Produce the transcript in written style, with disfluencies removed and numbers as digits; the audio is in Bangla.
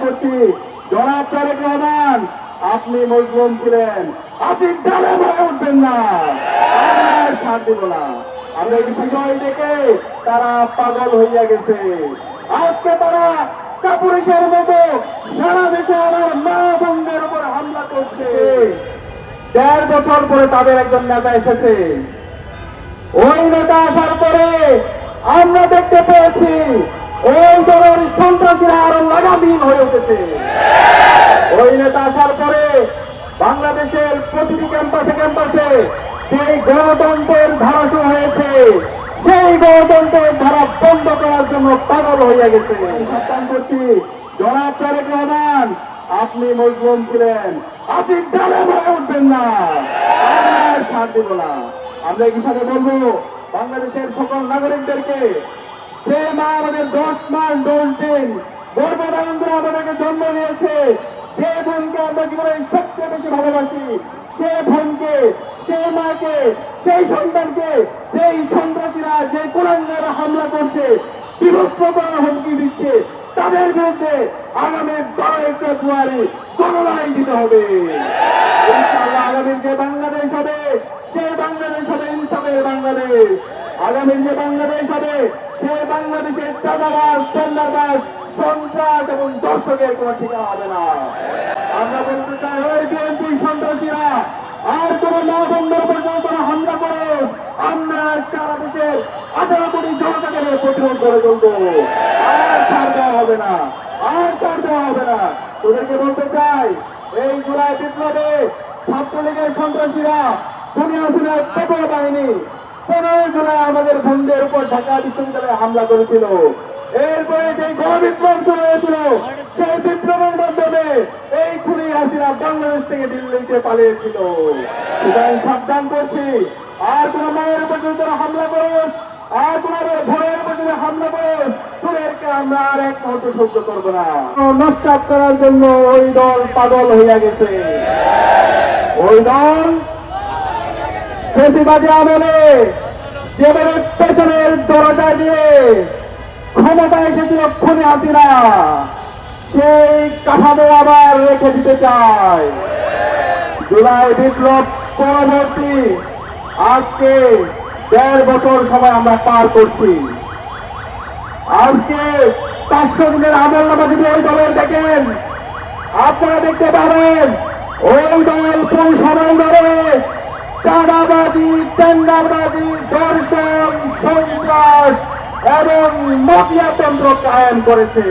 করছি, জনাব তারেক রহমান আপনি মজলুম ছিলেন, আপনি জালেম হয়ে উঠবেন না, আর ছাড় দিব না। আমরা এই বিষয় দেখে তারা পাগল হইয়া গেছে। আজকে তারা কাপুরুষের মতো সারা দেশে আমার মা বোনদের উপর হামলা করছে। 1.5 বছর পরে তাদের একজন নেতা এসেছে। ওই নেতা আসার পরে আমরা দেখতে পেয়েছি ওই দলের সন্ত্রাসীরা আরো লাগামহীন হয়ে উঠেছে। ওই নেতা আসার পরে বাংলাদেশের প্রতিটি ক্যাম্পাসে ক্যাম্পাসে সেই গণতন্ত্রের ধারা শুরু হয়েছে, সেই গণতন্ত্রের ধারা বন্ধ করার জন্য পাগল হইয়া গেছে। সাবধান করছি, জনাব তারেক রহমান আপনি মজলুম ছিলেন, আপনি জালেম হয়ে উঠবেন না, আর ছাড় দিব না। আমরা এই সাথে বলবো বাংলাদেশের সকল নাগরিকদেরকে, যে মা আমাদের 10 মাস 10 দিন গর্ভধারণ করে আমাদেরকে জন্ম দিয়েছে, যে বোনকে আমরা জীবনে সবচেয়ে বেশি ভালোবাসি, সে বোনকে, সেই মাকে, সেই সন্তানকে যেই সন্ত্রাসীরা, যে কুলাঙ্গারা হামলা করছে, বিভক্ত করার হুমকি দিচ্ছে, তাদের বিরুদ্ধে আগামী 12 ফেব্রুয়ারি গণরায় দিতে হবে। ইনশাআল্লাহ আগামীর যে বাংলাদেশ হবে, সেই বাংলাদেশ হবে ইনসাফের বাংলাদেশ। আগামীর যে বাংলাদেশ হবে, সেই বাংলাদেশের চাঁদাবাজ, টেন্ডারবাজ, সন্ত্রাস এবং দর্শকের কোনো ঠিকানা হবে না। আমরা বলতে চাই, ওই বিএনপি সন্ত্রাসীরা আর কোন না বন্ধের পর্যন্ত হামলা করে আমরা সারা দেশের 18 কোটি জনতাকে প্রতিরোধ করে তুলবো। আর ছাড় দেওয়া হবে না, আর ছাড় দেওয়া হবে না। তোদেরকে বলতে চাই, এই জুলাই বিপ্লবে ছাত্রলীগের সন্ত্রাসীরা, দুনিয়ার পেট্রোল বাহিনী 15 জুলাই আমাদের বন্ধের উপর ঢাকা বিশ্ববিদ্যালয়ে হামলা করেছিল। এরপরে যে গণবিপ্লব শুরু হয়েছিল, সেই বিপ্লবের মাধ্যমে এই খুনি হাসিনা বাংলাদেশ থেকে দিল্লিতে পালিয়েছিল। সুতরাং সাবধান করছি, আর কোন মায়ের উপর যদি হামলা করুন, আর কোন ভয়ের উপর যদি হামলা করুন, তোদেরকে আমরা আর এক মুহূর্ত সহ্য করবো না। নষ্ট করার জন্য ওই দল পাগল হইয়া গেছে। ওই দল ফেসিবাদী আমলে যেভাবে পেছনের দরজা দিয়ে ক্ষমতা এসেছিল খুনি হাসিনা, সেই কাঠামো আবার রেখে দিতে চায়। জুলাই বিপ্লব পরবর্তী আজকে 1.5 বছর সময় আমরা পার করছি। আজকে 500 দিনের আমলনামা যদি ওই দলের দেখেন, আপনারা দেখতে পাবেন ওই দল কোন সময় ধরে চাঁদাবাজি, টেন্ডারবাজি, ধর্ষণ, সন্ত্রাস এবং মাফিয়াতন্ত্র কায়েম করেছে।